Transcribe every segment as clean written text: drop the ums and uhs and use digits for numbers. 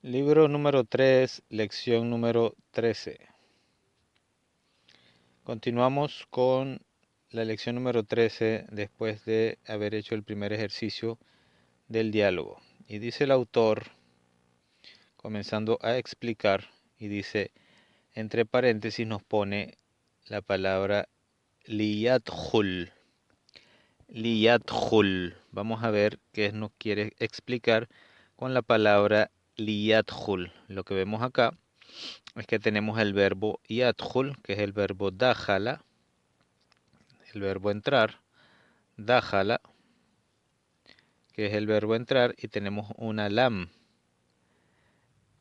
Libro número 3, lección número 13. Continuamos con la lección número 13 después de haber hecho el primer ejercicio del diálogo. Y dice el autor, comenzando a explicar, y dice, entre paréntesis nos pone la palabra liyadkhul. Liyadkhul. Vamos a ver qué nos quiere explicar con la palabra liyadkhul. Lo que vemos acá es que tenemos el verbo yadkhul, que es el verbo dakhala, el verbo entrar, dakhala, que es el verbo entrar, y tenemos una lam,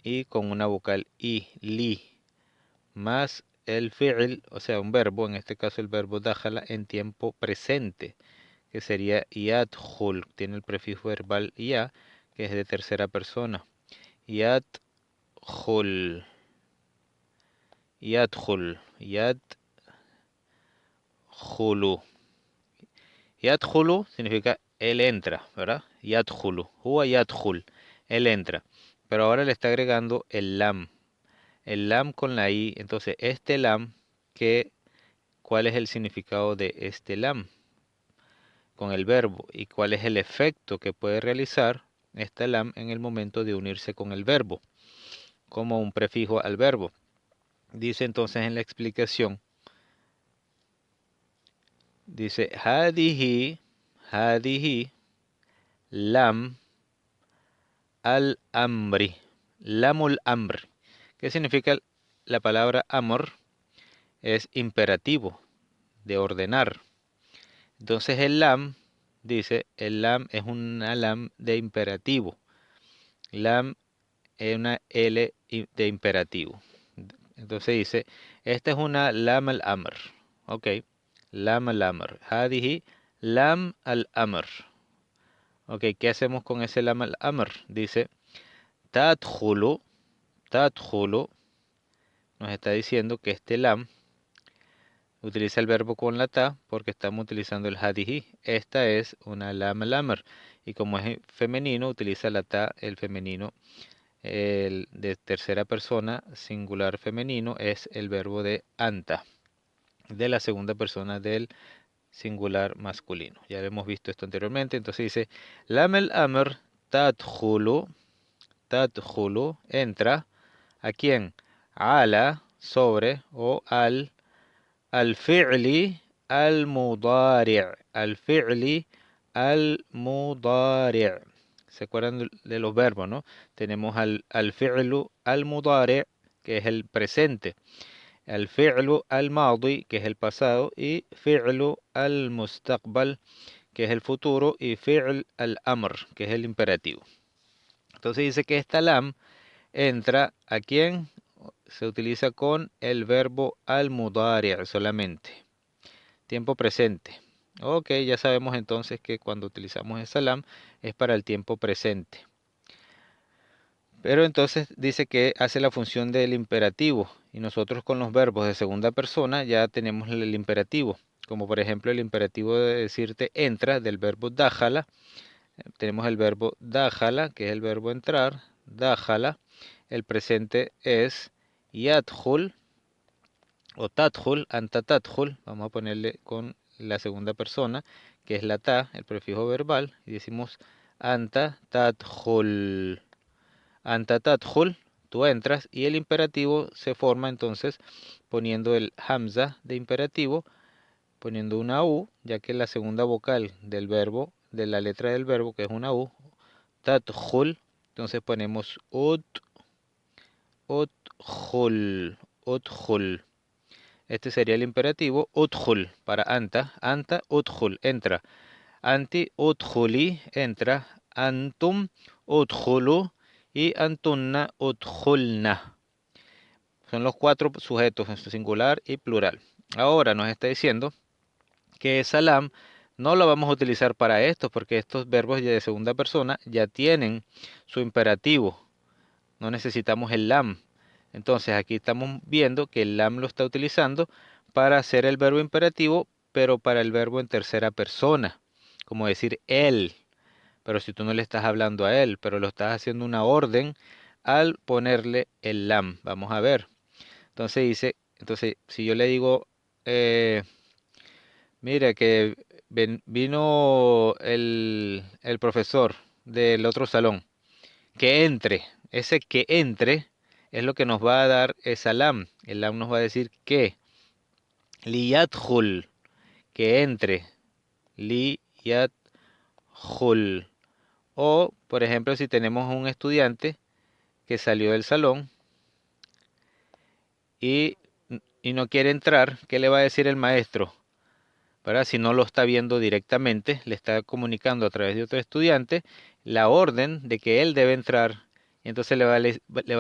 y con una vocal i, li, más el fi'l, o sea, un verbo, en este caso el verbo dakhala, en tiempo presente, que sería yadkhul, tiene el prefijo verbal ya, que es de tercera persona. Yadkhul, yadkhul, yadkhulu. Yadkhulu significa él entra, ¿verdad? Yadkhulu, huwa yadkhul, él entra. Pero ahora le está agregando el lam con la i. Entonces, este lam, ¿cuál es el significado de este lam con el verbo? ¿Y cuál es el efecto que puede realizar esta lam en el momento de unirse con el verbo, como un prefijo al verbo? Dice entonces en la explicación, dice, hadihi, lam al-amri, lamul amr. ¿Qué significa la palabra amor? Es imperativo, de ordenar. Entonces el lam, dice, el lam es una lam de imperativo. Lam es una L de imperativo. Entonces dice, esta es una lam al-amr. Ok, lam al-amr. Hadihi lam al-amr. Ok, ¿qué hacemos con ese lam al-amr? Dice, tadkhulu, tadkhulu, nos está diciendo que este lam utiliza el verbo con la ta porque estamos utilizando el hadihi. Esta es una lam al-amr. Y como es femenino, utiliza la ta, el femenino, el de tercera persona, singular femenino, es el verbo de anta, de la segunda persona del singular masculino. Ya hemos visto esto anteriormente. Entonces dice, lam al-amr tadkhulu, tadkhulu, entra. ¿A quién? Ala, sobre, o al fi'li al mudari'. Al fi'li al mudari'. ¿Se acuerdan de los verbos, no? Tenemos al fi'lu al mudari', que es el presente. Al fi'lu al madi, que es el pasado. Y fi'lu al mustaqbal, que es el futuro. Y fi'l al amr, que es el imperativo. Entonces dice que esta lam entra ¿a quién? Se utiliza con el verbo al mudari' solamente. Tiempo presente. Ok, ya sabemos entonces que cuando utilizamos esa lam es para el tiempo presente. Pero entonces dice que hace la función del imperativo. Y nosotros con los verbos de segunda persona ya tenemos el imperativo. Como por ejemplo el imperativo de decirte entra del verbo dájala. Tenemos el verbo dájala, que es el verbo entrar. Dájala. El presente es yadkhul o tadkhul, anta tadkhul. Vamos a ponerle con la segunda persona, que es la ta, el prefijo verbal, y decimos anta tadkhul. Anta tadkhul, tú entras, y el imperativo se forma entonces poniendo el hamza de imperativo, poniendo una u, ya que la segunda vocal del verbo, de la letra del verbo, que es una u, tadkhul, entonces ponemos udkhul, udkhul. Este sería el imperativo udkhul para anta. Anta udkhul, entra. Anti udkhuli, entra. Antum udkhulu y antunna udkhulna. Son los cuatro sujetos, singular y plural. Ahora nos está diciendo que esa lam no la vamos a utilizar para esto porque estos verbos de segunda persona ya tienen su imperativo. No necesitamos el lam. Entonces aquí estamos viendo que el lam lo está utilizando para hacer el verbo imperativo, pero para el verbo en tercera persona, como decir él. Pero si tú no le estás hablando a él, pero lo estás haciendo una orden al ponerle el lam. Vamos a ver. Entonces dice, entonces si yo le digo, mira que vino el profesor del otro salón, que entre. Ese que entre es lo que nos va a dar esa lam. El lam nos va a decir que liyadkhul, que entre. Liyadkhul. O, por ejemplo, si tenemos un estudiante que salió del salón y, y no quiere entrar, ¿qué le va a decir el maestro? ¿Verdad? Si no lo está viendo directamente, le está comunicando a través de otro estudiante la orden de que él debe entrar. Y entonces le va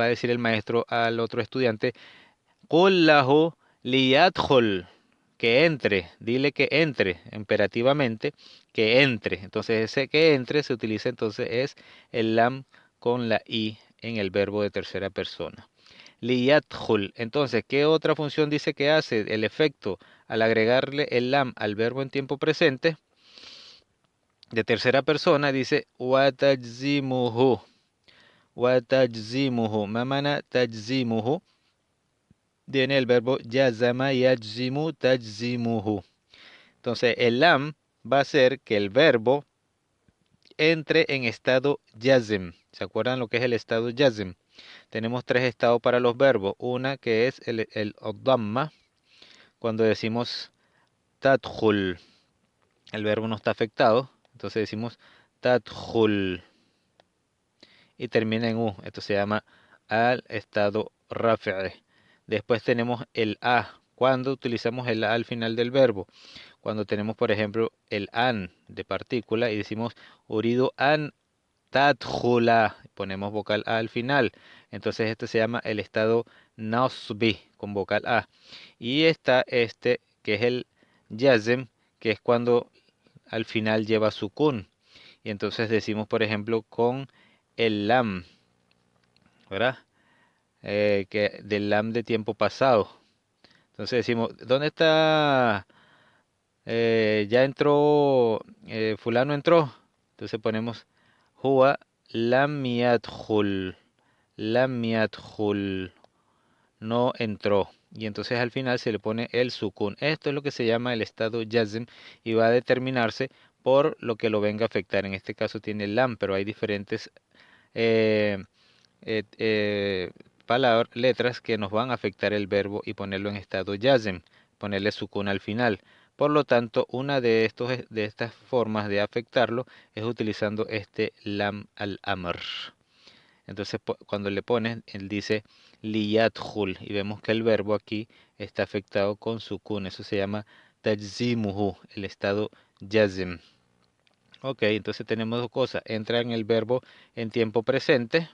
a decir el maestro al otro estudiante, "Qul lahu liyadkhul", que entre, dile que entre, imperativamente, que entre. Entonces ese que entre se utiliza entonces es el lam con la i en el verbo de tercera persona. Liyadkhul. Entonces, ¿qué otra función dice que hace el efecto al agregarle el lam al verbo en tiempo presente? De tercera persona dice watajzimuhu. Watajzimuhu. Mamana tajzimuhu. Viene el verbo yazama yajzimu tajzimuhu. Entonces, el lam va a hacer que el verbo entre en estado yazm. ¿Se acuerdan lo que es el estado yazm? Tenemos tres estados para los verbos. Una que es el dhamma. Cuando decimos tadkhul, el verbo no está afectado. Entonces decimos tadkhul y termina en u. Esto se llama al estado rafi'i. Después tenemos el a. Cuando utilizamos el a al final del verbo. Cuando tenemos, por ejemplo, el an de partícula y decimos uridu an tadkhula, ponemos vocal a al final. Entonces este se llama el estado nasbi con vocal a. Y está este que es el yazm, que es cuando al final lleva sukun. Y entonces decimos, por ejemplo, con el lam, ¿verdad? Que del lam de tiempo pasado. Entonces decimos, ¿dónde está? Ya entró, fulano entró. Entonces ponemos huwa lam yadkhul. Lam yadkhul. No entró. Y entonces al final se le pone el sukun. Esto es lo que se llama el estado yazm y va a determinarse por lo que lo venga a afectar. En este caso tiene lam, pero hay diferentes eh, eh, palabras, letras que nos van a afectar el verbo y ponerlo en estado yazm, ponerle sukun al final. Por lo tanto, una de estas formas de afectarlo es utilizando este lam al amr. Entonces, cuando le pones, él dice liyadkhul y vemos que el verbo aquí está afectado con sukun. Eso se llama tajzimuhu, el estado yazm. Ok, entonces tenemos dos cosas. Entra en el verbo en tiempo presente.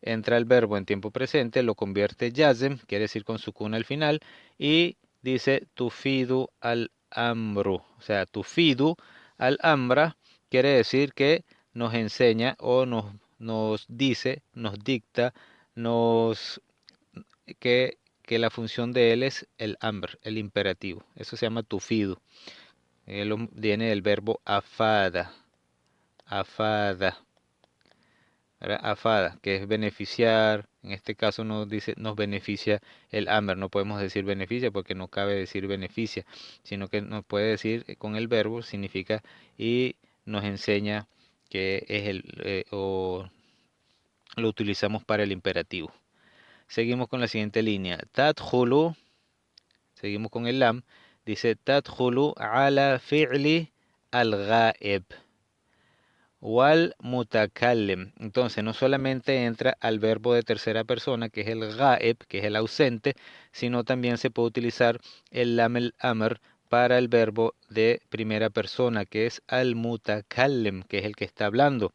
Entra el verbo en tiempo presente, lo convierte yazm, quiere decir con sukun al final, y dice tufidu al amru. O sea, tufidu al amra quiere decir que nos enseña o nos dice, nos dicta, nos que la función de él es el amr, el imperativo. Eso se llama tufidu. Viene del verbo afada. Afada. ¿Verdad? Afada, que es beneficiar. En este caso nos dice, nos beneficia el amr. No podemos decir beneficia porque no cabe decir beneficia, sino que nos puede decir con el verbo, significa y nos enseña que es o lo utilizamos para el imperativo. Seguimos con la siguiente línea. Tadkhulu, seguimos con el lam, dice tadkhulu ala fi'li al-ghaib wal mutakallim. Entonces, no solamente entra al verbo de tercera persona, que es el ghaib, que es el ausente, sino también se puede utilizar el lam el amr para el verbo de primera persona, que es al mutakallim, que es el que está hablando,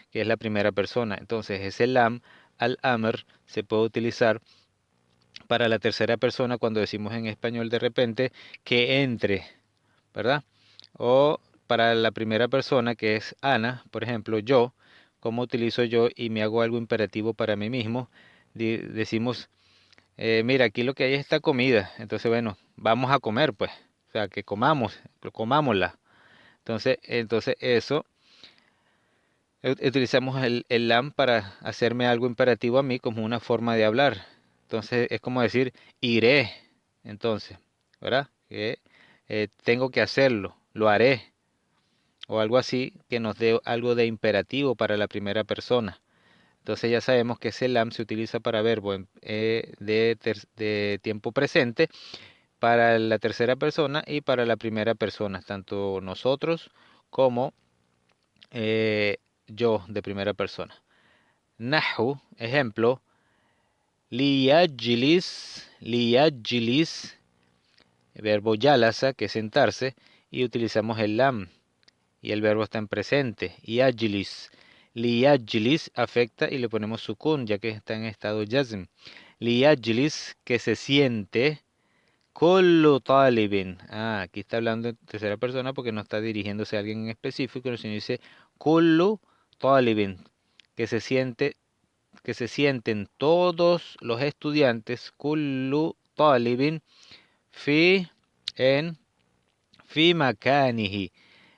que es la primera persona. Entonces, ese lam al amr se puede utilizar para la tercera persona cuando decimos en español de repente que entre, ¿verdad? O para la primera persona que es Ana, por ejemplo, yo, ¿cómo utilizo yo y me hago algo imperativo para mí mismo? Decimos, mira, aquí lo que hay es esta comida, entonces bueno, vamos a comer pues, o sea, que comamos, comámosla. Entonces eso Utilizamos el lam para hacerme algo imperativo a mí como una forma de hablar. Entonces es como decir iré. Entonces, ¿verdad? Que tengo que hacerlo, lo haré. O algo así que nos dé algo de imperativo para la primera persona. Entonces ya sabemos que ese lam se utiliza para verbo de tiempo presente para la tercera persona y para la primera persona, tanto nosotros como eh, yo de primera persona. Nahu, ejemplo, liyajlis, verbo yalasa, que es sentarse, y utilizamos el lam, y el verbo está en presente, yajlis. Liyajlis afecta y le ponemos sukun, ya que está en estado jazm. Liyajlis, que se siente, kullu talibin. Aquí está hablando en tercera persona porque no está dirigiéndose a alguien en específico, sino dice kullu talibin, que se siente que se sienten todos los estudiantes, kullu talibin, fi, en, fi makanihi,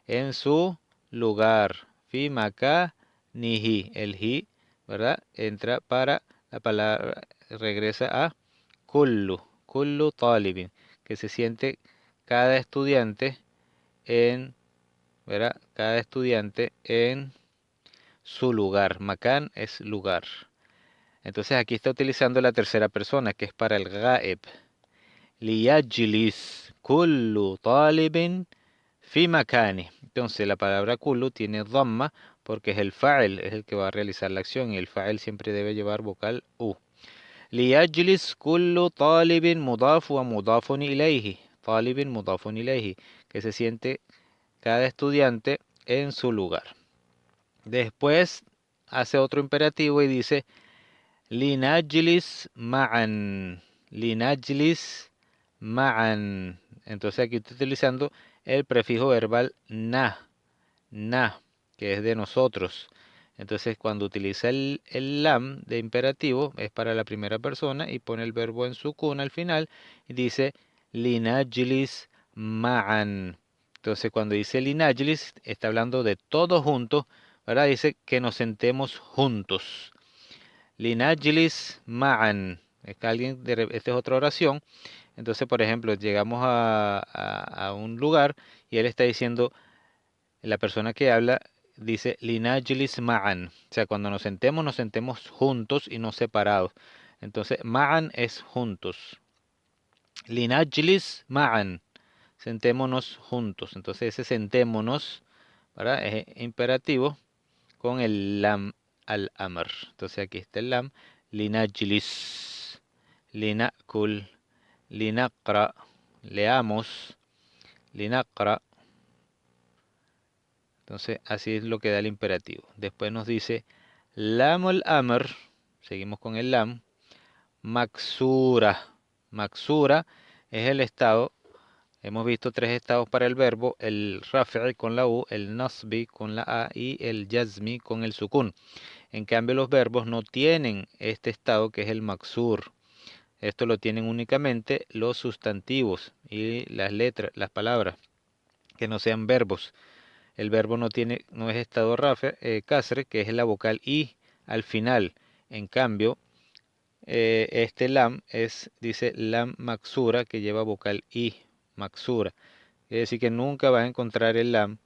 en su lugar, fi makanihi, el hi, ¿verdad? Entra para la palabra, regresa a kullu talibin, que se siente cada estudiante en, ¿verdad? Cada estudiante en su lugar. Makan es lugar. Entonces aquí está utilizando la tercera persona, que es para el ghaib. Liyajlis kullu talibin fi makani. Entonces la palabra kullu tiene dhamma porque es el fa'il, es el que va a realizar la acción y el fa'il siempre debe llevar vocal u. Liyajlis kullu talibin mudaf wa mudafun ilayhi. Talibin mudafun ilayhi, que se siente cada estudiante en su lugar. Después hace otro imperativo y dice linajlis ma'an. Linajlis ma'an. Entonces aquí estoy utilizando el prefijo verbal na, que es de nosotros. Entonces cuando utiliza el lam de imperativo es para la primera persona y pone el verbo en sukun al final y dice linajlis ma'an. Entonces cuando dice linajlis está hablando de todos juntos, ¿verdad? Dice que nos sentemos juntos. Linajlis ma'an. Es que esta es otra oración. Entonces, por ejemplo, llegamos a un lugar y él está diciendo, la persona que habla dice linajlis ma'an. O sea, cuando nos sentemos juntos y no separados. Entonces, ma'an es juntos. Linajlis ma'an. Sentémonos juntos. Entonces, ese sentémonos, ¿verdad? Es imperativo con el lam al amr. Entonces aquí está el lam. Linajlis, linakul, linaqra, leamos, linaqra. Entonces así es lo que da el imperativo. Después nos dice lamul amr, seguimos con el lam, maksura. Maksura es el estado. Hemos visto tres estados para el verbo, el rafi con la u, el nasbi con la a y el jazmi con el sukun. En cambio, los verbos no tienen este estado que es el maksur. Esto lo tienen únicamente los sustantivos y las letras, las palabras que no sean verbos. El verbo no es estado kasre, que es la vocal i al final. En cambio, este lam dice lam maksura, que lleva vocal i, maksura. Quiere decir que nunca va a encontrar el lam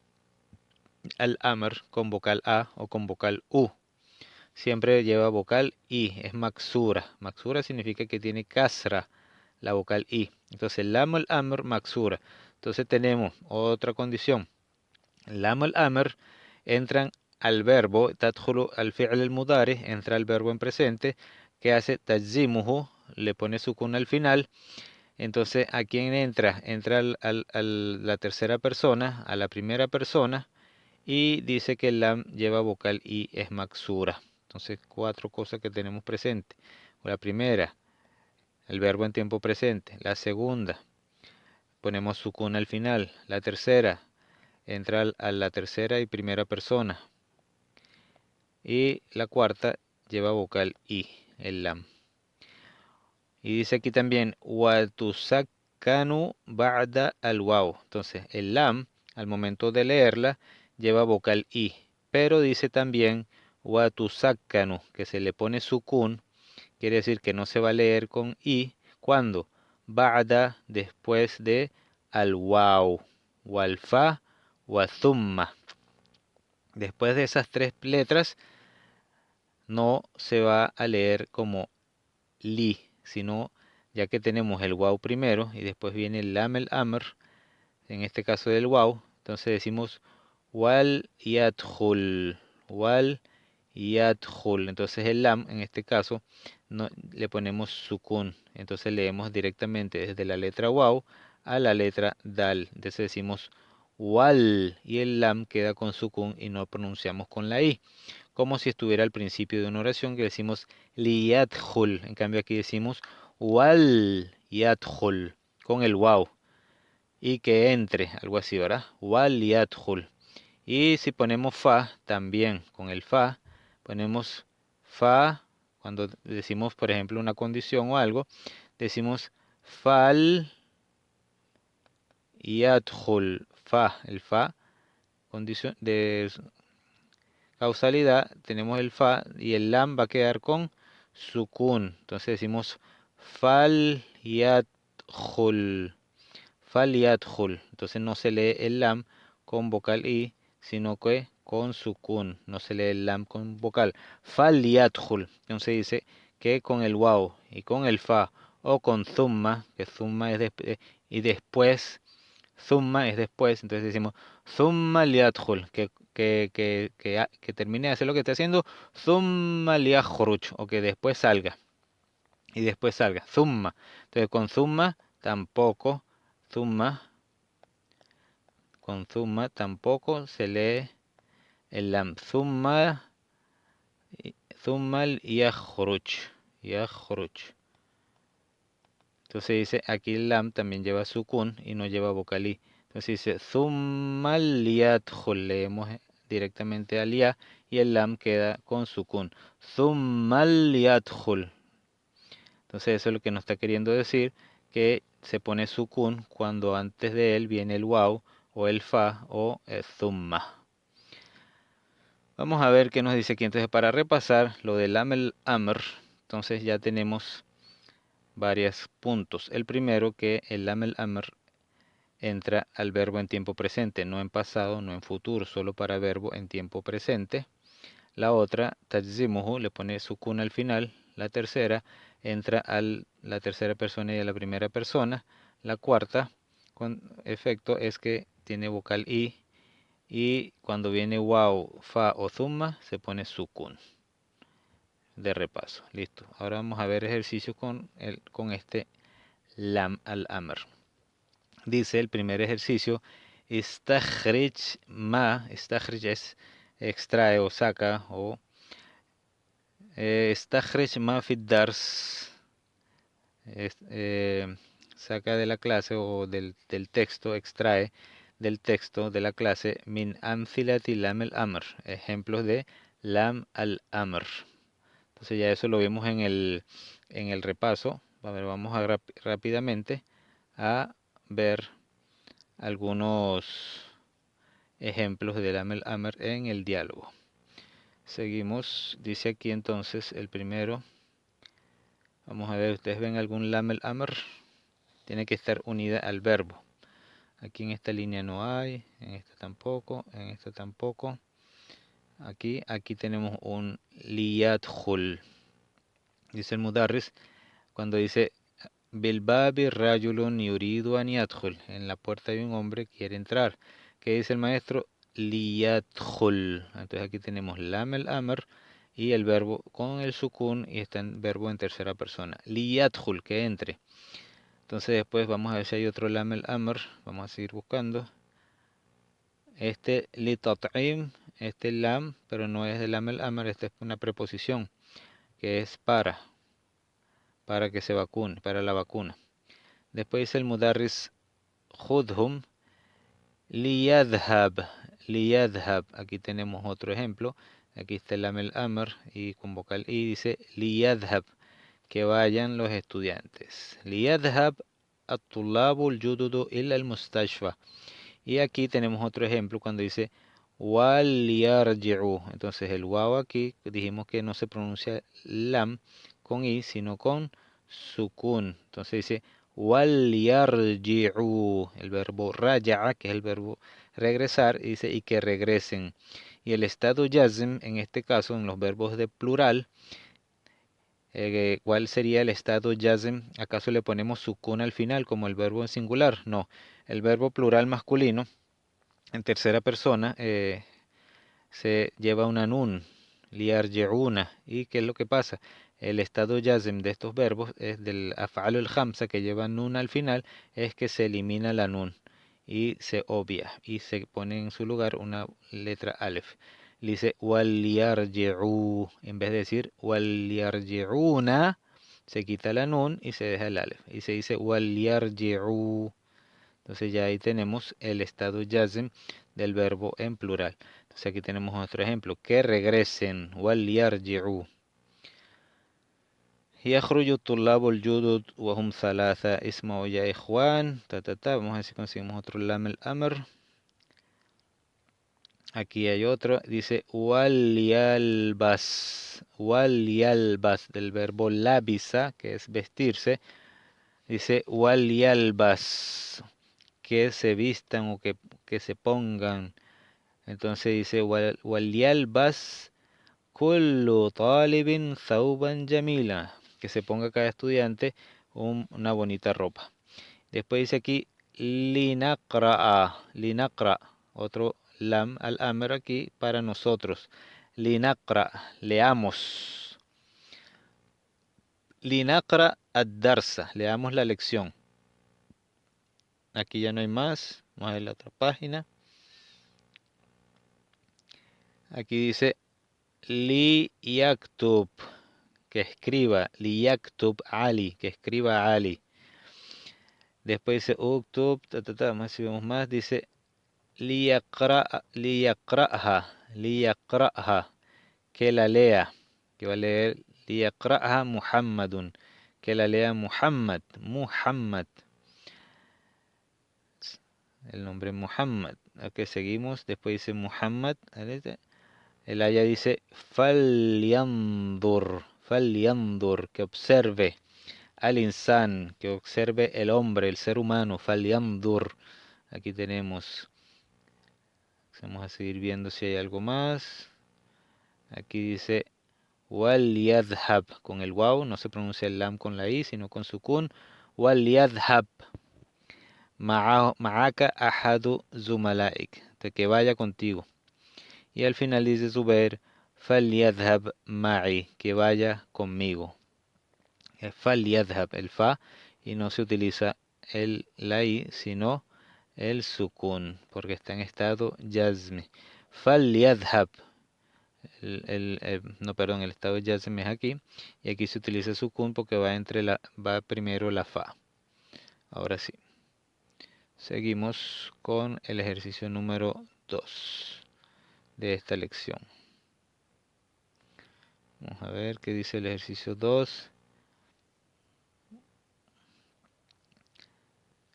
al amr con vocal a o con vocal u. Siempre lleva vocal i, es maksura. Maksura significa que tiene kasra, la vocal i. Entonces, lam al amr maksura. Entonces tenemos otra condición. Lam al amr entran al verbo, tadkhulu al fi'l al mudari, entra el verbo en presente, que hace tajzimuhu, le pone sukun al final. Entonces, ¿a quién entra? Entra a la tercera persona, a la primera persona, y dice que el lam lleva vocal i, es maksura. Entonces, cuatro cosas que tenemos presente. La primera, el verbo en tiempo presente. La segunda, ponemos sukun al final. La tercera, entra a la tercera y primera persona. Y la cuarta, lleva vocal i, el lam. Y dice aquí también, watusakanu ba'da al waw. Entonces, el lam, al momento de leerla, lleva vocal i. Pero dice también watusakkanu, que se le pone sukun, quiere decir que no se va a leer con i. ¿Cuándo? Ba'da, después de al waw, wal fa, wa thumma. Después de esas tres letras no se va a leer como li, sino ya que tenemos el waw primero y después viene el lam el amr, en este caso del waw, entonces decimos wal yadkhul, wal yadkhul. Entonces el lam en este caso no, le ponemos sukun, entonces leemos directamente desde la letra waw a la letra dal. Entonces decimos wal y el lam queda con sukun y no pronunciamos con la i, como si estuviera al principio de una oración que decimos liyadkhul. En cambio aquí decimos wal yadkhul con el waw y que entre, algo así, ¿verdad? Wal yadkhul. Y si ponemos fa, también con el fa, ponemos fa, cuando decimos, por ejemplo, una condición o algo, decimos fal yadkhul, fa, el fa, condición de causalidad, tenemos el fa y el lam va a quedar con sukun. Entonces decimos fal yadkhul, fal yadkhul. Entonces no se lee el lam con vocal i, sino que con sukun. No se lee el lam con vocal. Fal yadkhul. Entonces dice que con el waw y con el fa o con thumma, que thumma es y después, thumma es después, entonces decimos thumma liyadkhul, que termine de hacer lo que está haciendo, thumma liyakhruj, o que después salga, y después salga, thumma. Entonces con thumma tampoco, thumma, con thumma tampoco se lee el lam, thumma liyakhruj, yakhruj. Entonces dice, aquí el lam también lleva sukun y no lleva vocal i. Entonces dice, thummal liyadkhul, leemos directamente al ya y el lam queda con sukun. Thummal liyadkhul. Entonces eso es lo que nos está queriendo decir, que se pone sukun cuando antes de él viene el waw o el fa o el thumma. Vamos a ver qué nos dice aquí. Entonces para repasar lo del lam el amr, entonces ya tenemos varios puntos. El primero, que el lam el amr entra al verbo en tiempo presente, no en pasado, no en futuro, solo para verbo en tiempo presente. La otra, tajzimuhu, le pone sukun al final. La tercera, entra a la tercera persona y a la primera persona. La cuarta, con efecto, es que tiene vocal i y cuando viene waw, fa o thumma, se pone sukun. De repaso, listo. Ahora vamos a ver ejercicios con este lam al amr. Dice el primer ejercicio, istakhrij ma, istakhrij es extrae o saca, o istakhrij ma fi dars, saca de la clase o del texto, extrae del texto de la clase min amthilati lam al amr, ejemplos de lam al amr. Entonces ya eso lo vimos en el repaso. A ver, vamos a rápidamente a ver algunos ejemplos del Amel Amer en el diálogo. Seguimos, dice aquí entonces el primero. Vamos a ver, ¿ustedes ven algún Lamel Amer? Tiene que estar unida al verbo. Aquí en esta línea no hay, en esta tampoco, en esta tampoco. Aquí tenemos un liyadkhul. Dice el Mudarris, cuando dice Bilbabi rajulun yuridu an yadkhul, en la puerta hay un hombre que quiere entrar. ¿Qué dice el maestro? Liyadkhul. Entonces aquí tenemos lam el amr y el verbo con el sukun y está en verbo en tercera persona. Liyadkhul, que entre. Entonces después vamos a ver si hay otro lam el amr. Vamos a seguir buscando. Este litat'im, este lam, pero no es de lam el amr, esta es una preposición que es para que se vacune, para la vacuna. Después dice el mudarris Khudhum liyadhab, liyadhab. Aquí tenemos otro ejemplo. Aquí está el lam el amr y con vocal i dice liyadhab, que vayan los estudiantes. Liyadhab at-tullabu al-jududu ila al-mustashfa. Y aquí tenemos otro ejemplo cuando dice wal yarji'u. Entonces el waw aquí dijimos que no se pronuncia lam con i, sino con sukun. Entonces dice wal yarji'u, el verbo raja'a, que es el verbo regresar, y dice y que regresen. Y el estado jazm, en este caso, en los verbos de plural, ¿cuál sería el estado jazm? ¿Acaso le ponemos sukun al final como el verbo en singular? No, el verbo plural masculino en tercera persona se lleva una nun, liyarji'una. ¿Y qué es lo que pasa? El estado jazm de estos verbos es del af'al al-khamsa que lleva nun al final, es que se elimina la nun y se obvia y se pone en su lugar una letra alef. Le dice wal en vez de decir wal se quita la nun y se deja el alef y se dice wal. Entonces ya ahí tenemos el estado jazm del verbo en plural. Entonces aquí tenemos otro ejemplo. Que regresen. وَلْيَرْجِعُوا. يخرج الطلاب الجدد وهم ثلاثة. اسمعوا يا إخوان. Vamos a ver si conseguimos otro lam el amr. Aquí hay otro. Dice وَلْيَلْبَسْ. وَلْيَلْبَسْ del verbo labisa, que es vestirse. Dice وَلْيَلْبَسْ. Que se vistan o que se pongan. Entonces dice, وَلْيَلْبَسْ كُلُّ طَالِبٍ ثَوْبًا جَمِيلًا. Que se ponga cada estudiante una bonita ropa. Después dice aquí, لِنَقْرَأَ. لِنَقْرَأ. Otro lam al amr aquí para nosotros. لِنَقْرَأ. Leamos. لِنَقْرَأَ الدَّرْسَ. Leamos la lección. Aquí ya no hay más. Vamos a ver la otra página. Aquí dice, Li yaktub, que escriba. Li yaktub Ali, que escriba Ali. Después dice uktub, más si vemos más, dice li yaqra'ha, li yaqra'ha, que la lea, que va a leer li yaqra'ha Muhammadun, que la lea Muhammad, Muhammad, el nombre Muhammad. Aquí seguimos, después dice Muhammad, el aya dice falyandur, falyandur, que observe al insan, que observe el hombre, el ser humano, falyandur. Aquí tenemos, vamos a seguir viendo si hay algo más. Aquí dice wal yadhab, con el waw, no se pronuncia el lam con la i, sino con sukun. Wal yadhab ma'aka ahadu zumalaik, de que vaya contigo. Y al final dice Zubair, فَلْيَذْهَبْ ma'i, que vaya conmigo. فَلْيَذْهَبْ, el fa, y no se utiliza la i, sino el sukun, porque está en estado jazm. فَلْيَذْهَبْ, no, perdón, el estado jazm es aquí, y aquí se utiliza sukun porque va primero la fa. Ahora sí. Seguimos con el ejercicio número 2 de esta lección. Vamos a ver qué dice el ejercicio 2.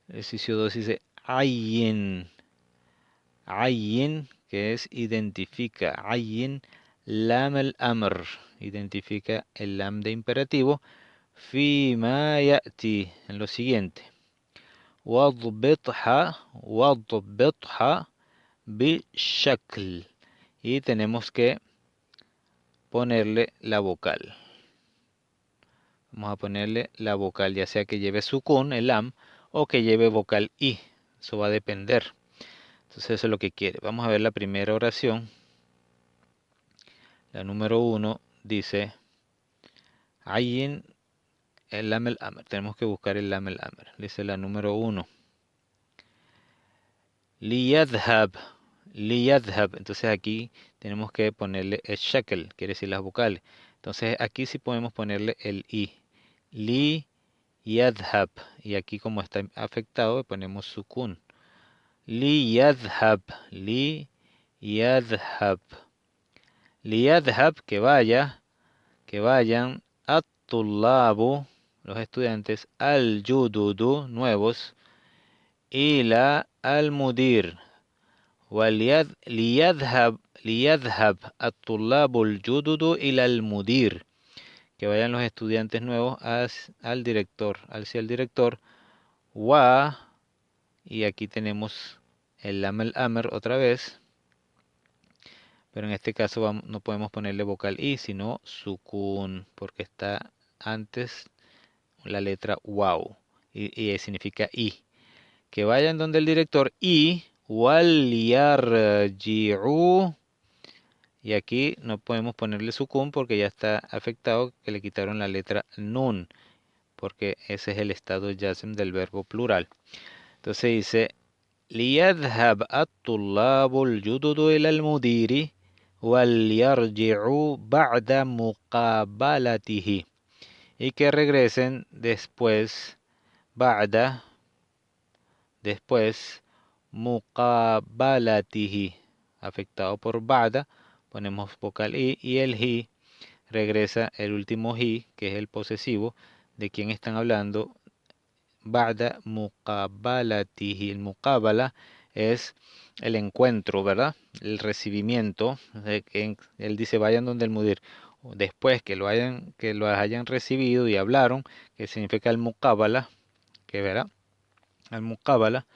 El ejercicio 2 dice ayin. Ayin, que es identifica. Ayin lam al amr. Identifica el lam de imperativo. Fi ma ya'ti, en lo siguiente. Wadbitha bishakl. Y tenemos que ponerle la vocal. Vamos a ponerle la vocal, ya sea que lleve sukun, el lam, o que lleve vocal i. Eso va a depender. Entonces eso es lo que quiere. Vamos a ver la primera oración. La número 1 dice ayin el lam el amr. Tenemos que buscar el lam el amr. Dice la número 1. Liyadhab. Liyadhab. Entonces aquí tenemos que ponerle el shakl, quiere decir las vocales. Entonces aquí sí podemos ponerle el i. Li yadhab. Y aquí como está afectado ponemos sukun. Li yadhab. Li yadhab. Li yadhab, que vaya, que vayan. At-tullabu, los estudiantes. Al-jududu, nuevos. Ila al-mudir. ليذهب الطلاب الجدد إلى المدير. Que vayan los estudiantes nuevos al director, hacia el director. Y aquí tenemos el lam el amr otra vez. Pero en este caso no podemos ponerle vocal i, sino sukun, porque está antes la letra waw. Y significa i. Que vayan donde el director y وَلْيَرْجِعُوا. Y aquí no podemos ponerle sukun porque ya está afectado, que le quitaron la letra nun, porque ese es el estado yazm del verbo plural. Entonces dice ليذهب الطلاب الجدد إلى المدير وليرجعوا بعد مقابلته. Y que regresen después, بعد, después, muqabalatihi, afectado por ba'da, ponemos vocal i, y el hi regresa el último hi, que es el posesivo, de quien están hablando, ba'da muqabalatihi. El muqabala es el encuentro, ¿verdad? El recibimiento, de que él dice vayan donde el mudir, después que lo hayan recibido y hablaron, que significa el muqabala, que verá, el muqabala.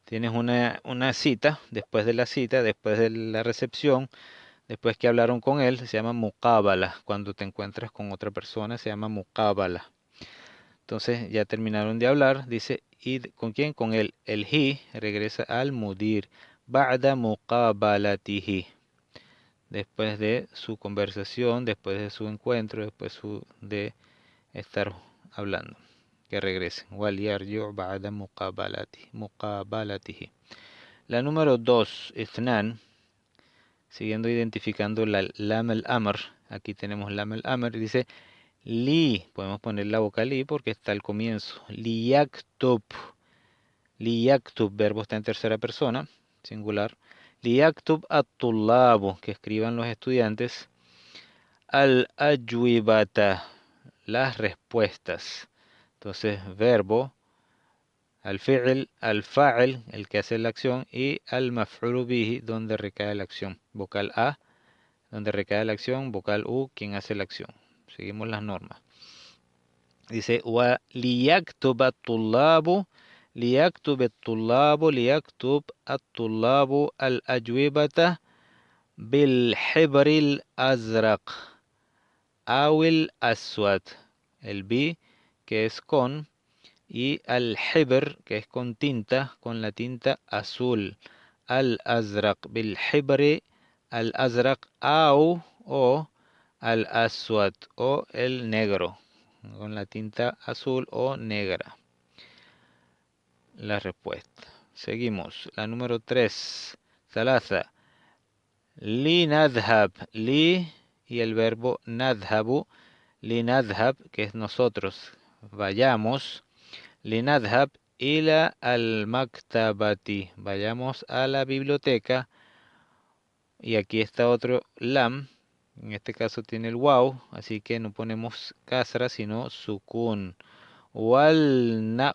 Tienes una cita, después de la cita, después de la recepción, después que hablaron con él, se llama muqabala. Cuando te encuentras con otra persona, se llama muqabala. Entonces ya terminaron de hablar, dice, ¿y con quién? Con él. El hi regresa al mudir. Ba'da muqabalatihi. Después de su conversación, después de su encuentro, después de estar hablando. Que regresen. وَلْيَرْجِعْ بَعْدَ muqabalatihi. La número 2, Ithnan, siguiendo identificando la lam el amr. Aquí tenemos lam el amr, dice li, podemos poner la vocal li porque está al comienzo. Liyaktub, liyaktub, verbo está en tercera persona, singular. Liyaktub at-tullabu, que escriban los estudiantes. Al-ajwibata, las respuestas. Entonces, verbo, al-fi'l, al-fa'il, el que hace la acción, y al-maf'ulu bihi, donde recae la acción. Vocal A, donde recae la acción, vocal U, quien hace la acción. Seguimos las normas. Dice, لِيَكْتُبَ الطُّلَّابُ لِيَكْتُبْ الطُّلَّابُ الْأَجْوِبَةَ بِالْحِبْرِ الْأَزْرَقِ أو الأسود. El bi, que es con, y al-hibr, que es con tinta, con la tinta azul. Al-azraq, bil-hibri al-azraq, o al-aswad, o el negro, con la tinta azul o negra. La respuesta. Seguimos. La número 3. Thalatha. Li nadhab. Li y el verbo nadhabu. Li nadhab, que es nosotros. Vayamos. Li nadhab ila al maktabati. Vayamos a la biblioteca. Y aquí está otro lam. En este caso tiene el waw. Así que no ponemos kasra, sino sukun. والنقرأ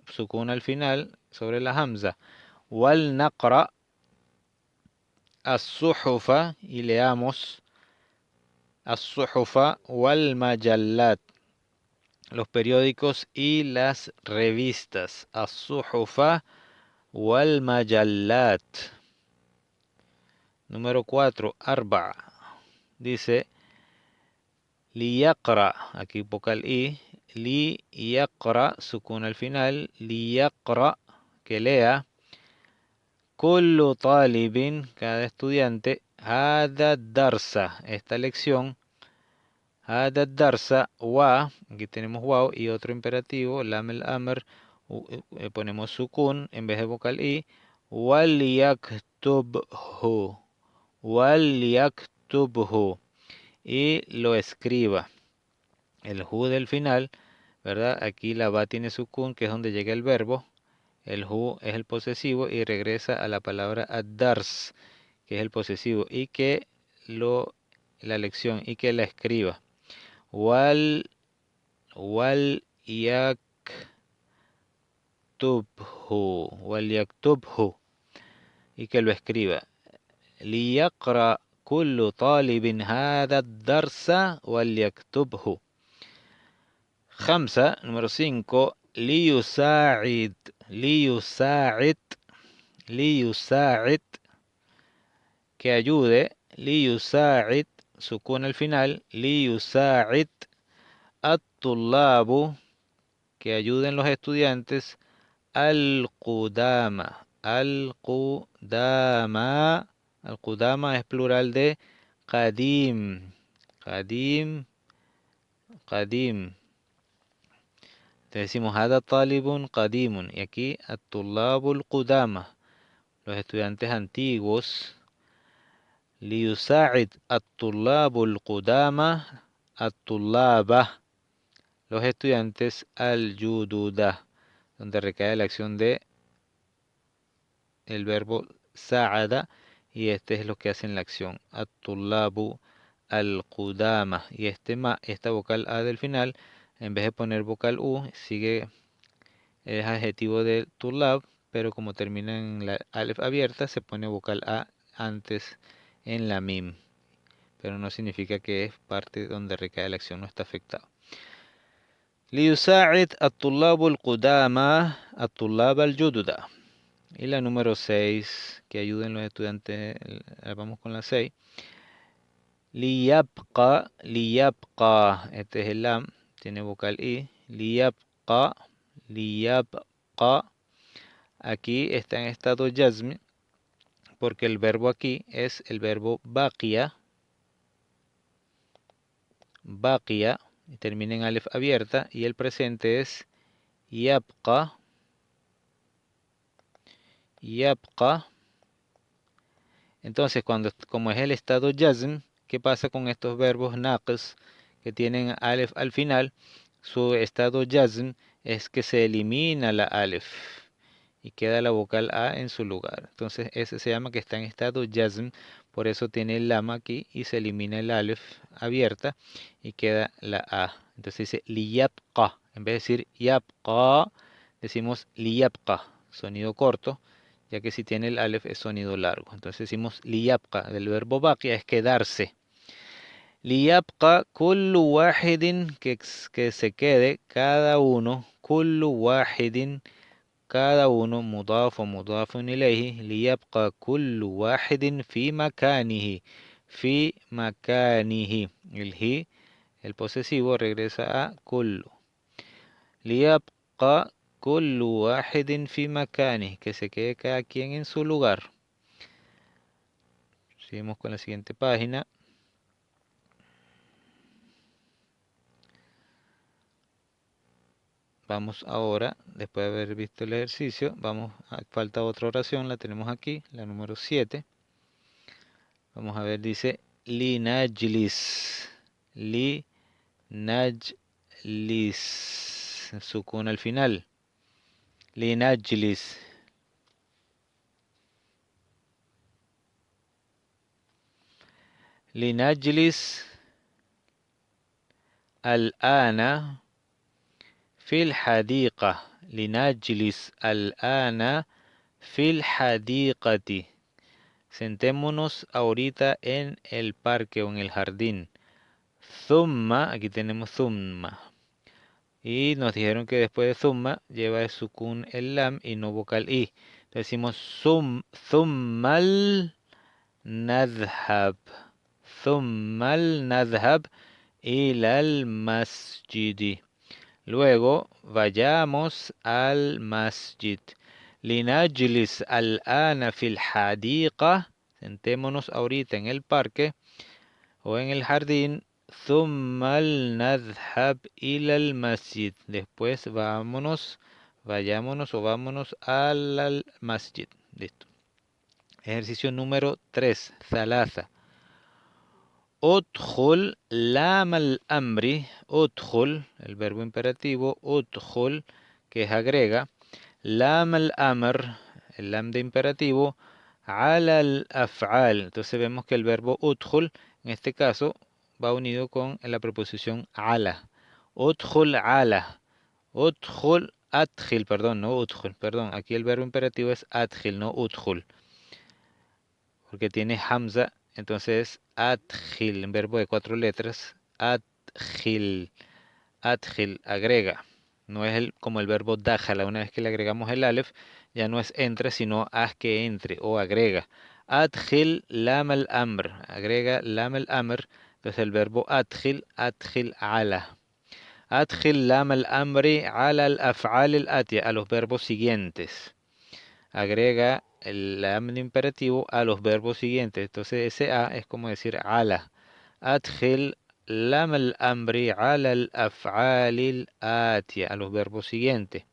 سكون al final sobre la hamza. والنقرأ الصحف, y leamos الصحف والمجلات, los periódicos y las revistas. الصحف والمجلات. Número 4, أربع. Dice liyaqra, aquí vocal i, liyaqra, sukun al final, liyaqra, que lea, kullu talibin, cada estudiante, hada darsa, esta lección, hada darsa, aquí tenemos waw y otro imperativo, lam el amr, ponemos sukun en vez de vocal i, waliyaktubhu, waliyaktubhu, y lo escriba. El hu del final, ¿verdad? Aquí la ba tiene sukun, que es donde llega el verbo. El hu es el posesivo y regresa a la palabra ad-dars, que es el posesivo, y que la lección, y que la escriba. Wal yak وَلْيَكْتُبْهُ, y que lo escriba. لِيَقْرَأْ كُلُّ طَالِبٍ هَذَا الدَّرْسَ وَلْيَكْتُبْهُ. 5, número 5, لِيُسَاعِدْ que ayude, لِيُسَاعِدْ, sukun al final, لِيُسَاعِدْ الطُّلَّابُ, que ayuden los estudiantes, al-qudama, al-qudama es plural de qadim, qadim. Entonces decimos hada talibun qadimun, y aquí at-tullabul qudama, los estudiantes antiguos. ليساعد الطلاب القدامى الطلاب, los estudiantes al-jududa, donde recae la acción de el verbo sa'ada, y este es lo que hace en la acción, at-tullabu al-qudama, y esta vocal a del final, en vez de poner vocal u, sigue el adjetivo de tullab, pero como termina en la alef abierta, se pone vocal a antes en la mim, pero no significa que es parte donde recae la acción, no está afectado. ليساعد الطلاب القدامى الطلاب الجدد. Y la número 6, que ayuden los estudiantes, vamos con la 6. ليبقى, este es el lam, tiene vocal i. ليبقى, aquí está en estado jazm, porque el verbo aquí es el verbo baqiya, y termina en alef abierta, y el presente es yabqa. Entonces, como es el estado jazm, ¿qué pasa con estos verbos naqis que tienen alef al final? Su estado jazm es que se elimina la alef y queda la vocal a en su lugar. Entonces, ese se llama que está en estado jazm, por eso tiene el lam aquí y se elimina el alef abierta y queda la a. Entonces dice liyabqa. En vez de decir yabqa, decimos liyabqa, sonido corto, ya que si tiene el alef es sonido largo. Entonces decimos liyabqa, del verbo baqiya es quedarse. Liyabqa kullu wahidin, que se quede cada uno, kullu wahidin, cada uno, mudaf o mudafun ilayhi, liyabqa kullu wahidin fi makanihi, el hi, el posesivo, regresa a kullu. Liyabqa kullu wahidin fi makanihi, que se quede cada quien en su lugar. Seguimos con la siguiente página. Vamos ahora, después de haber visto el ejercicio, falta otra oración, la tenemos aquí, la número 7. Vamos a ver, dice linajlis, sukun al final, linajlis. Linajlis al-ana fil hadiqa, linajlis al-ana fil hadiqati. Sentémonos ahorita en el parque o en el jardín. Thumma, aquí tenemos thumma. Y nos dijeron que después de thumma lleva el sukun el lam y no vocal i. Decimos thummal nadhab. Thummal nadhab ilal masjidi. Luego vayamos al masjid. Linajlis al-ana fil hadiqa. Sentémonos ahorita en el parque o en el jardín. Thummal nadhab ilal masjid. Después vayámonos al masjid. Listo. Ejercicio número 3. Thalatha. Udkhul lam al-amri. Udkhul, el verbo imperativo. Udkhul, que es agrega. Lam al-amr, el lam de imperativo. Ala al-af'al. Entonces vemos que el verbo udkhul, en este caso, va unido con la preposición ala. Udkhul ala. Udkhul adkhil, perdón, no udkhul, perdón. Aquí el verbo imperativo es adkhil, no udkhul, porque tiene hamza, entonces adkhil, un verbo de 4 letras, adkhil, adkhil, agrega. No es como el verbo dakhala, una vez que le agregamos el alef, ya no es entra, sino haz que entre o agrega. Adkhil lam al amr, agrega lam al amr, entonces el verbo adkhil, adkhil ala. Adkhil lam al amri ala al af'al al atia, a los verbos siguientes. Agrega el lam imperativo a los verbos siguientes. Entonces ese a es como decir ala. Adkhil lam al amri ala al af'al al atia, a los verbos siguientes.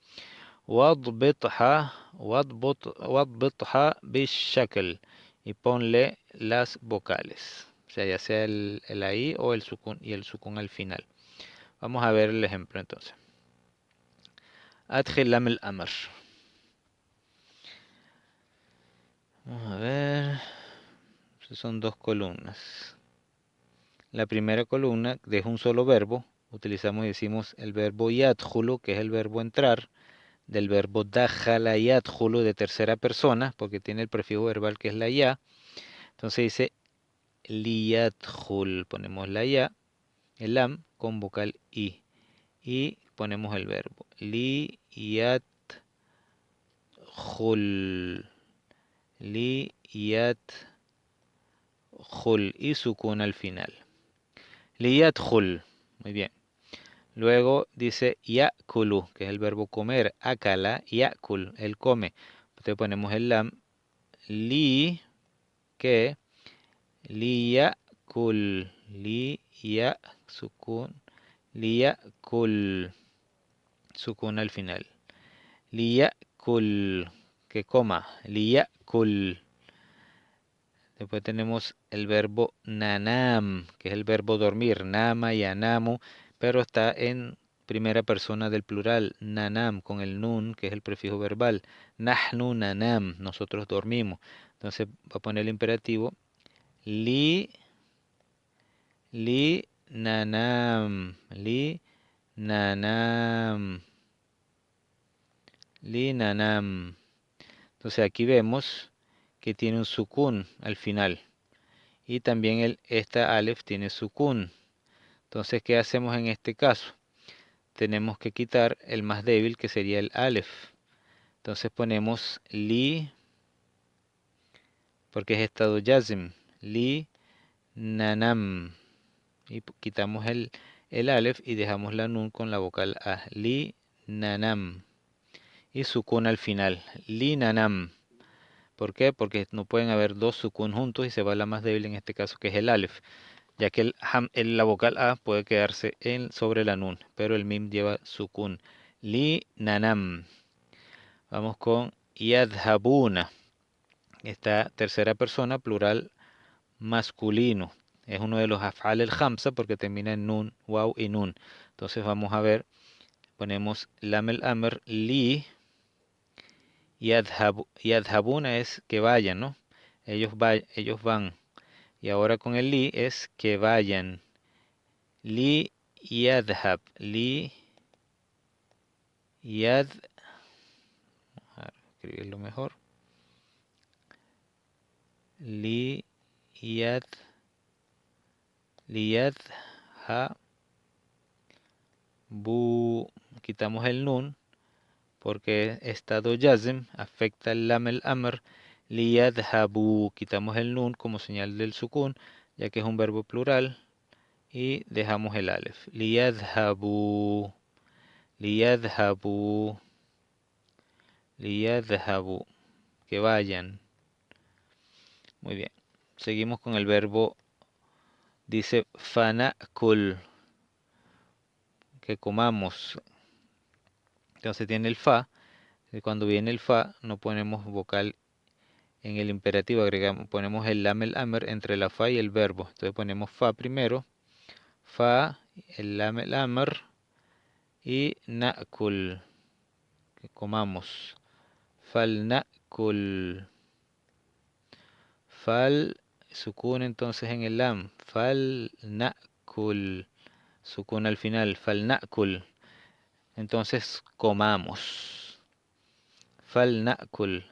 واضبطها واضبطها بالشكل y ponle las vocales, o sea, ya sea el ahí o el sukun y el sukun al final. Vamos a ver el ejemplo entonces. أدخل لام الأمر. Vamos a ver. Son dos columnas. La primera columna deja un solo verbo. Utilizamos y decimos el verbo yadkhulu, que es el verbo entrar, del verbo dakhala yadkhulu de tercera persona, porque tiene el prefijo verbal que es la ya. Entonces dice liyadkhul. Ponemos la ya, el lam, con vocal i. Y ponemos el verbo liyadkhul. Liyadkhul y sukun al final. Liyadkhul. Muy bien. Luego dice yakulu, que es el verbo comer. Akala, yakul, él come. Entonces ponemos el lam. Li, que. Liyakul. Liya, sukun. Liyakul. Sukun al final. Liyakul, que coma. Liyakul. Después tenemos el verbo nanam, que es el verbo dormir. Nama y anamu, pero está en primera persona del plural. Nanam, con el nun, que es el prefijo verbal. Nahnu nanam, nosotros dormimos. Entonces va a poner el imperativo. Li, li nanam, li nanam, li nanam. Entonces aquí vemos que tiene un sukun al final. Y también esta alef tiene sukun. Entonces, ¿qué hacemos en este caso? Tenemos que quitar el más débil, que sería el alef. Entonces ponemos li, porque es estado yazim. Li nanam. Y quitamos el alef y dejamos la nun con la vocal a. Li nanam. Y sukun al final. Li nanam. ¿Por qué? Porque no pueden haber dos sukun juntos y se va la más débil en este caso, que es el alef, ya que la vocal A puede quedarse sobre la nun, pero el mim lleva sukun. Li nanam. Vamos con yadhabuna. Esta tercera persona, plural masculino. Es uno de los af'al el hamsa porque termina en nun, waw y nun. Entonces vamos a ver, ponemos lam el amr, li, yadhabuna es que vayan, ¿no? Ellos van. Y ahora con el li es que vayan. Li yadhab. Li yad. Vamos a escribirlo mejor. Li yad. Li yadha. Bu. Quitamos el nun porque estado yazm afecta el lam el amr. Li yadhabu. Quitamos el nun como señal del sukun, ya que es un verbo plural. Y dejamos el alef. Li yadhabu. Li yadhabu. Liyadhabu, que vayan. Muy bien. Seguimos con el verbo, dice fanakul, que comamos. Entonces tiene el fa. Y cuando viene el fa, no ponemos vocal en el imperativo, agregamos, ponemos el lam el amr entre la fa y el verbo. Entonces ponemos fa primero, fa, el lam el amr y nakul, que comamos. Fal nakul. Fal, sukun entonces en el lam. Fal na'kul. Sukun al final. Fal na'kul. Entonces, comamos. Falna'kul.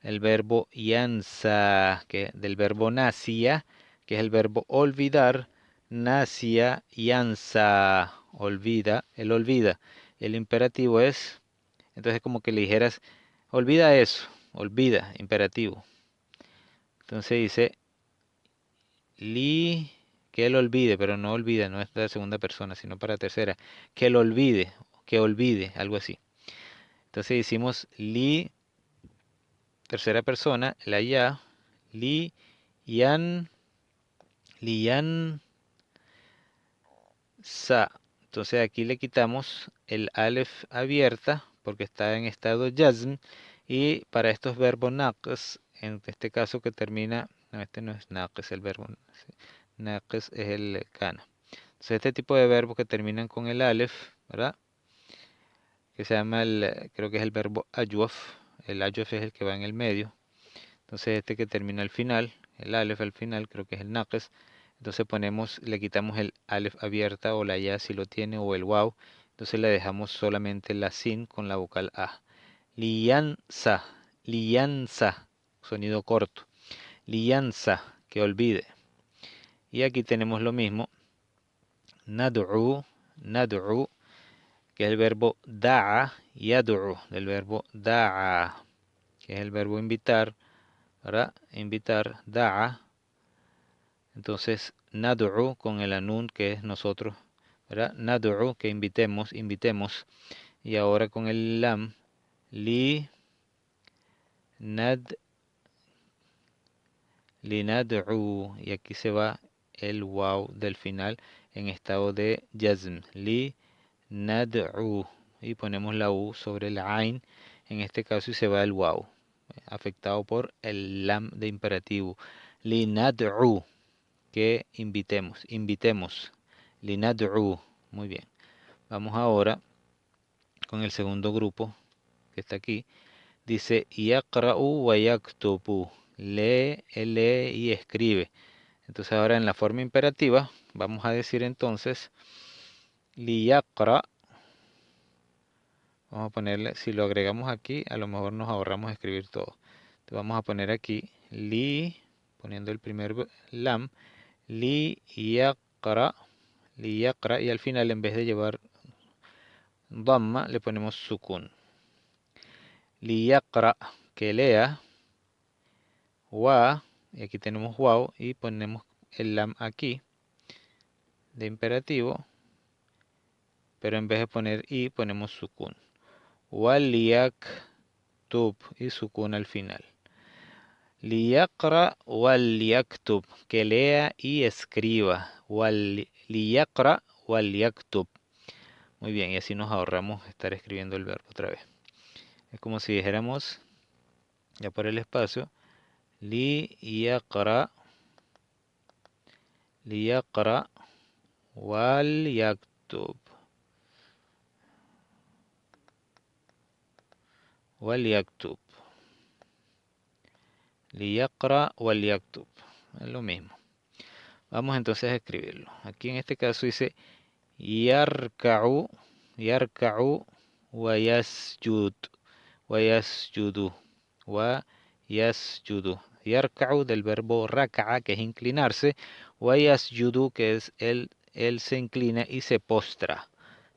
El verbo yansa, que del verbo nasia, que es el verbo olvidar. Nasia, yansa, olvida, él olvida. El imperativo es, entonces como que le dijeras, olvida eso, olvida, imperativo. Entonces dice, li, que él olvide, pero no olvida, no es la segunda persona, sino para tercera. Que él olvide, que olvide, algo así. Entonces decimos li, tercera persona, la ya, li, yan, li, yan, sa. Entonces aquí le quitamos el alef abierta porque está en estado jazm y para estos verbos naqs, en este caso que termina, no, este no es naqs el verbo, naqs es el kana. Entonces este tipo de verbos que terminan con el alef, ¿verdad? Que se llama creo que es el verbo ayuf, el ayuf es el que va en el medio. Entonces este que termina al final, el alef al final, creo que es el naqs. Entonces le quitamos el alef abierta o la ya si lo tiene o el waw. Entonces le dejamos solamente la sin con la vocal a. Lianza, lianza, sonido corto. Lianza, que olvide. Y aquí tenemos lo mismo. Nad'u, nad'u, que es el verbo da'a, yad'u, del verbo da'a, que es el verbo invitar, ¿verdad? Invitar, da'a. Entonces, nad'u con el anun que es nosotros, ¿verdad? Nad'u que invitemos, invitemos. Y ahora con el lam, li nad li nad'u. Y aquí se va el waw del final en estado de jazm. Li nad'u. Y ponemos la u sobre el ain en este caso y se va el waw, afectado por el lam de imperativo. Li nad'u. Que invitemos, invitemos. Linad'u. Muy bien. Vamos ahora con el segundo grupo que está aquí. Dice yaqra'u wa yaktubu. Lee, él lee y escribe. Entonces ahora en la forma imperativa vamos a decir entonces liyaqra. Vamos a ponerle, si lo agregamos aquí, a lo mejor nos ahorramos escribir todo. Entonces vamos a poner aquí li, poniendo el primer lam, li yaqra, y al final en vez de llevar dhamma le ponemos sukun. Liyaqra, que lea, wa, y aquí tenemos waw y ponemos el lam aquí de imperativo, pero en vez de poner i ponemos sukun. Waliyaktub y sukun al final. Liyaqra waliyaktub, que lea y escriba. Liyaqra waliyaktub. Muy bien, y así nos ahorramos estar escribiendo el verbo otra vez. Es como si dijéramos, ya por el espacio, liyaqra, liyaqra walyaktub. Walyaktub. Liyaqra walyaktub. Es lo mismo. Vamos entonces a escribirlo. Aquí en este caso dice yarka'u, yarka'u wa yasjud, wa yasjudu, wa yasjudu. Yarka'u del verbo raka'a, que es inclinarse, wa yasjudu, que es él se inclina y se postra,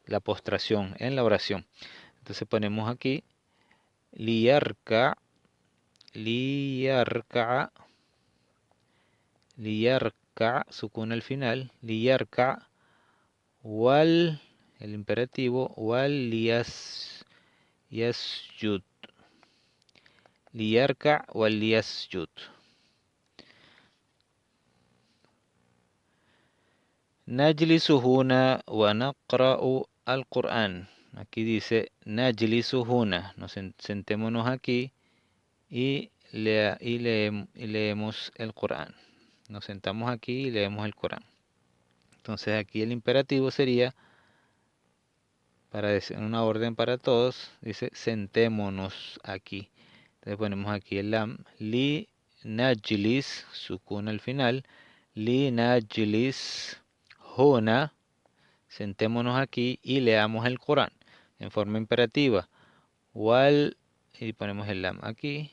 la postración en la oración. Entonces ponemos aquí liyarka, liyarka, liyarka, sukun al final, liyarka, wal, el imperativo, wal yasjud, liyarka wal yasjud. Najlisu huna wa naqra'u al-Qur'an. Aquí dice najlisu huna, sentémonos aquí y leemos el Corán. Nos sentamos aquí y leemos el Corán. Entonces aquí el imperativo sería, para decir una orden para todos, dice sentémonos aquí. Entonces ponemos aquí el lam, li najlis, sukun al final, li najlis huna, sentémonos aquí y leamos el Corán. en forma imperativa. Wal, y ponemos el lam aquí.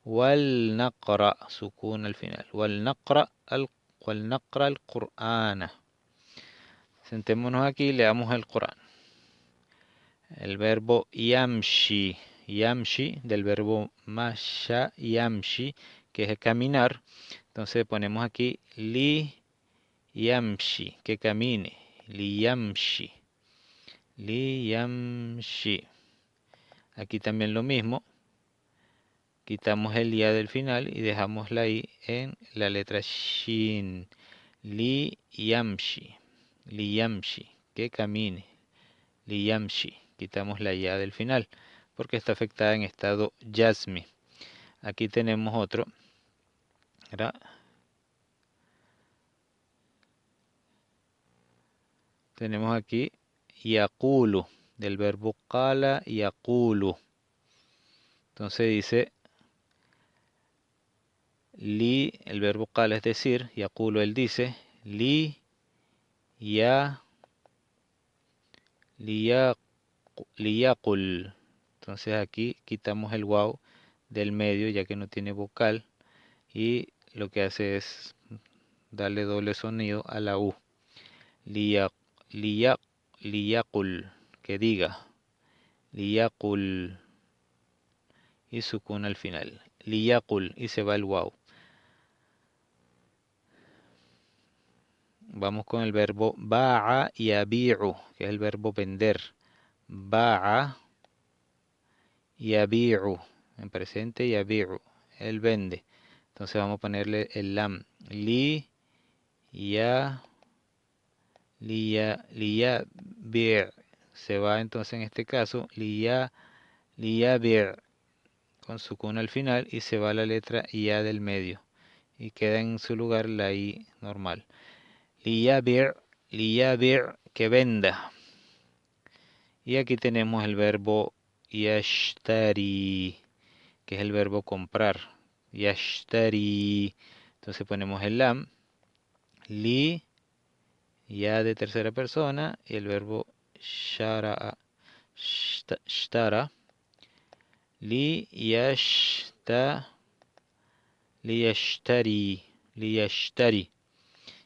Wal naqra, sukun al final. Wal naqra al Qur'ana. Sentémonos aquí y leamos el Corán. El verbo yamshi. Yamshi, del verbo masha, yamshi, que es caminar. Entonces ponemos aquí li yamshi, que camine. Li yamshi. Li yamshi. Aquí también lo mismo. Quitamos el ya del final y dejamos la i en la letra shin. Li yamshi. Li yamshi, que camine. Li yamshi. Quitamos la ya del final porque está afectada en estado jazmi. Aquí tenemos otro. ¿Verdad? Tenemos aquí yaqulu, del verbo qala yaqulu. Entonces dice li, el verbo qala es decir, yaqulu él dice, li ya liyaqul. Entonces aquí quitamos el waw del medio ya que no tiene vocal y lo que hace es darle doble sonido a la u. Liyaqul, que diga. Liyaqul y sukun al final. Liyaqul y se va el waw. Vamos con el verbo ba'a yabi'u, que es el verbo vender. Ba'a yabi'u, en presente yabi'u, él vende. Entonces vamos a ponerle el lam. Liya se va entonces en este caso liya con sukun al final y se va la letra ya del medio y queda en su lugar la i normal. Liya que venda. Y aquí tenemos el verbo yashtari, que es el verbo comprar. Yashtari. Entonces ponemos el lam, li, ya de tercera persona, y el verbo shtara, li yashtari.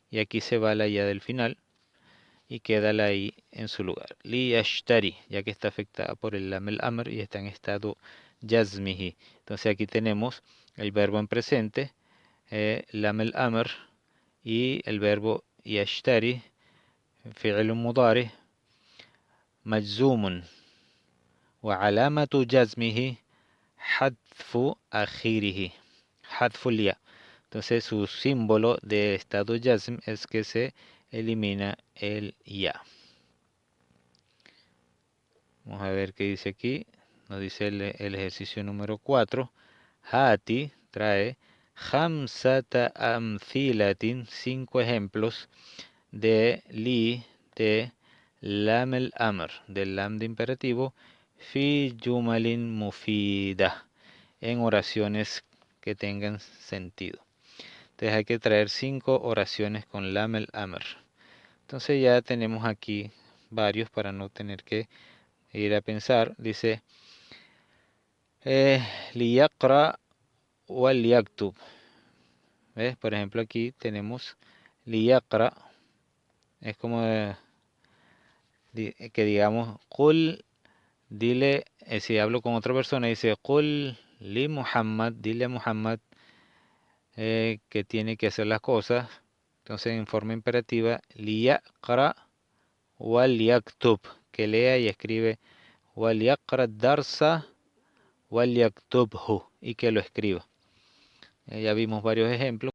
Y aquí se va la ya del final y queda la i en su lugar. Li yashtari, ya que está afectada por el lam el amr y está en estado jazmihi. Entonces aquí tenemos el verbo en presente, lam el amr y el verbo yashtari, fi'l mudari, majzumun. وعلامة جزمه حذف آخره حذف الياء. Entonces su símbolo de estado jazm es que se elimina el ya. Vamos a ver qué dice aquí. Nos dice el ejercicio número 4. Hati trae khamsata amthilatin, 5 ejemplos de li, de lam el amr, del lam de imperativo, fi jumalin mufida, en oraciones que tengan sentido. Entonces hay que traer 5 oraciones con lam el amr. Entonces ya tenemos aquí varios para no tener que ir a pensar. Dice liyaqra wa liyaktub. ¿Ves? Por ejemplo aquí tenemos liyaqra. Es como que digamos qul, dile, si hablo con otra persona dice qul li Muhammad, dile a Muhammad que tiene que hacer las cosas. Entonces en forma imperativa liyaqra wa liyaktub, que lea y escribe وَلْيَقْرَ الدَّرْسَ وَلْيَكْتُبْهُ, y que lo escriba. Ya vimos varios ejemplos.